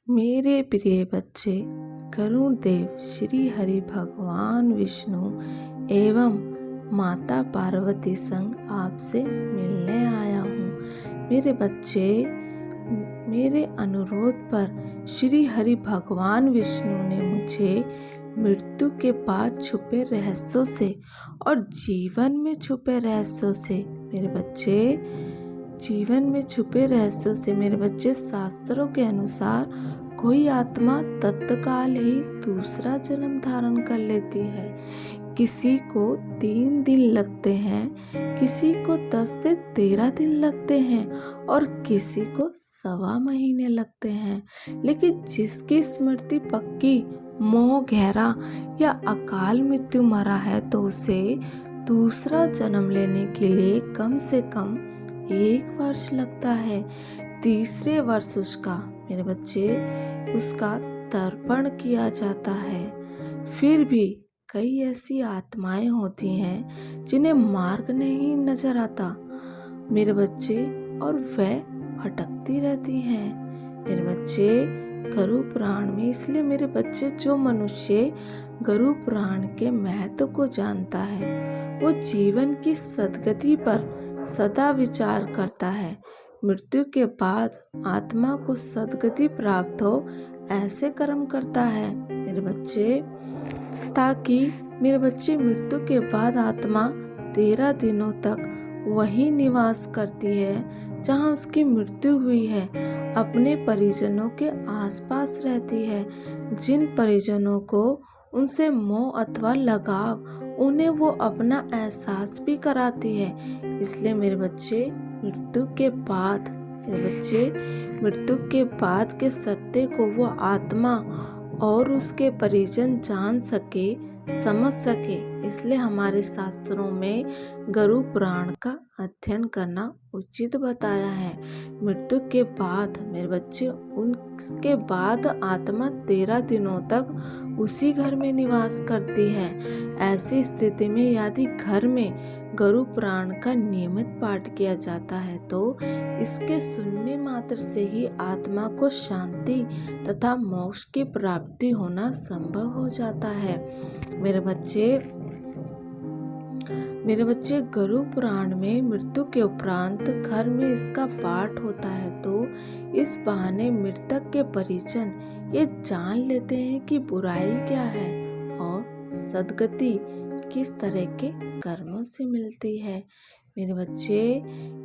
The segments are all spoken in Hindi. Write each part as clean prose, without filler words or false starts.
मेरे प्रिय बच्चे, गरुड़ देव श्री हरि भगवान विष्णु एवं माता पार्वती संग आपसे मिलने आया हूँ। मेरे बच्चे, मेरे अनुरोध पर श्री हरि भगवान विष्णु ने मुझे मृत्यु के बाद छुपे रहस्यों से और जीवन में छुपे रहस्यों से मेरे बच्चे शास्त्रों के अनुसार कोई आत्मा तत्काल ही दूसरा जन्म धारण कर लेती है। किसी को 3 दिन लगते हैं, किसी को 10 से 13 दिन लगते हैं और किसी को 1.25 महीने लगते हैं। लेकिन जिसकी स्मृति पक्की, मोह गहरा या अकाल मृत्यु मरा है तो उसे दूसरा जन्म लेने के लिए कम से कम 1 वर्ष लगता है। तीसरे वर्ष उसका तर्पण किया जाता है। फिर भी कई ऐसी आत्माएं होती हैं जिन्हें मार्ग नहीं नजर आता मेरे बच्चे, और वह भटकती रहती हैं। मेरे बच्चे, गरुड़ पुराण में इसलिए मेरे बच्चे, जो मनुष्य गरुड़ पुराण के महत्व को जानता है वो जीवन की सद्गति पर सदा विचार करता है। मृत्यु के बाद आत्मा को सद्गति प्राप्त हो ऐसे कर्म करता है मेरे बच्चे, ताकि मेरे बच्चे मृत्यु के बाद आत्मा 13 दिनों तक वही निवास करती है जहाँ उसकी मृत्यु हुई है। अपने परिजनों के आसपास रहती है। जिन परिजनों को उनसे मोह अथवा लगाव, उन्हें वो अपना एहसास भी कराती है। इसलिए मेरे बच्चे, मृत्यु के बाद के सत्य को वो आत्मा और उसके परिजन जान सके, समझ सके, इसलिए हमारे शास्त्रों में गरुड़ पुराण का अध्ययन करना उचित बताया है। मृत्यु के बाद मेरे बच्चे, उसके बाद आत्मा 13 दिनों तक उसी घर में निवास करती है। ऐसी स्थिति में यदि घर में गरुड़ पुराण का नियमित पाठ किया जाता है तो इसके सुनने मात्र से ही आत्मा को शांति तथा मोक्ष की प्राप्ति होना संभव हो जाता है। मेरे बच्चे, गरुड़ पुराण में मृत्यु के उपरांत घर में इसका पाठ होता है तो इस बहाने मृतक के परिजन ये जान लेते हैं कि बुराई क्या है और सद्गति किस तरह के कर्मों से मिलती है। मेरे बच्चे,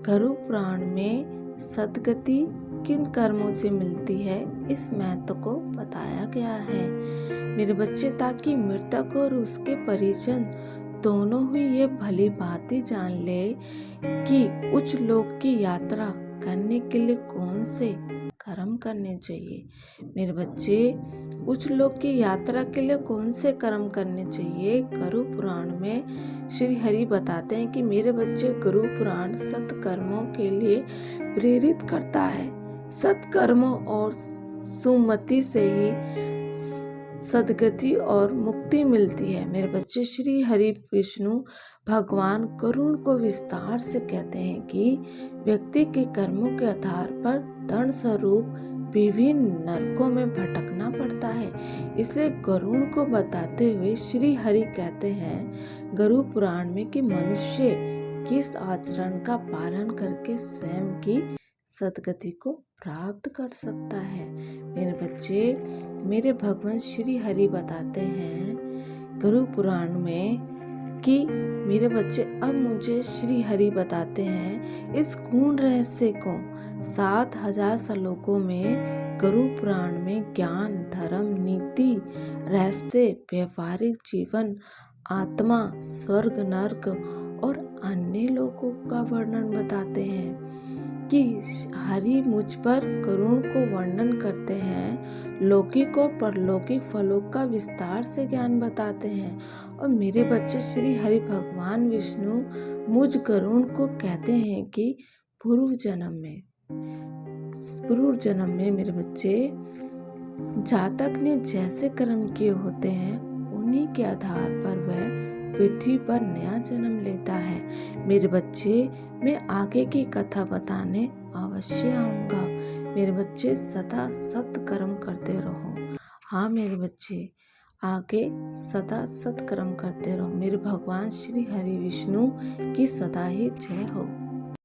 गरुड़ पुराण में सद्गति किन कर्मों से मिलती है इस महत्व को बताया गया है मेरे बच्चे, ताकि मृतक और उसके परिजन दोनों ही ये भली भांति जान ले कि उच्च लोक की यात्रा करने के लिए कौन से कर्म करने चाहिए। मेरे बच्चे, उच्च लोक की यात्रा के लिए कौन से कर्म करने चाहिए, गरुड़ पुराण में श्री हरि बताते हैं कि मेरे बच्चे, गरुड़ पुराण सत्कर्मों के लिए प्रेरित करता है। सत्कर्मों और सुमति से ही सद्गति और मुक्ति मिलती है। मेरे बच्चे, श्री हरि विष्णु भगवान गरुड़ को विस्तार से कहते हैं कि व्यक्ति के कर्मों के आधार पर दंड स्वरूप विभिन्न नरकों में भटकना पड़ता है। इसलिए गरुड़ को बताते हुए श्री हरि कहते हैं गरुड़ पुराण में कि मनुष्य किस आचरण का पालन करके स्वयं की सद्गति को प्राप्त कर सकता है। मेरे बच्चे, मेरे भगवान श्री हरि बताते हैं गरुड़ पुराण में कि मेरे बच्चे, अब मुझे श्री हरि बताते हैं इस गूढ़ रहस्य को। 7000 श्लोकों में गरुड़ पुराण में ज्ञान, धर्म, नीति, रहस्य, व्यवहारिक जीवन, आत्मा, स्वर्ग, नर्क और अन्य लोकों का वर्णन बताते हैं कि हरि मुझ पर गरुड़ को वर्णन करते हैं। लौकिक और परलौकिक फलों का विस्तार से ज्ञान बताते हैं। और मेरे बच्चे, श्री हरि भगवान विष्णु मुझ गरुड़ को कहते हैं कि पूर्व जन्म में मेरे बच्चे, जातक ने जैसे कर्म किए होते हैं उन्हीं के आधार पर वह पृथ्वी पर नया जन्म लेता है। मेरे बच्चे, मैं आगे की कथा बताने अवश्य आऊंगा। मेरे बच्चे सदा सत्कर्म करते रहो। हाँ मेरे बच्चे, आगे सदा सत्कर्म करते रहो। मेरे भगवान श्री हरि विष्णु की सदा ही जय हो।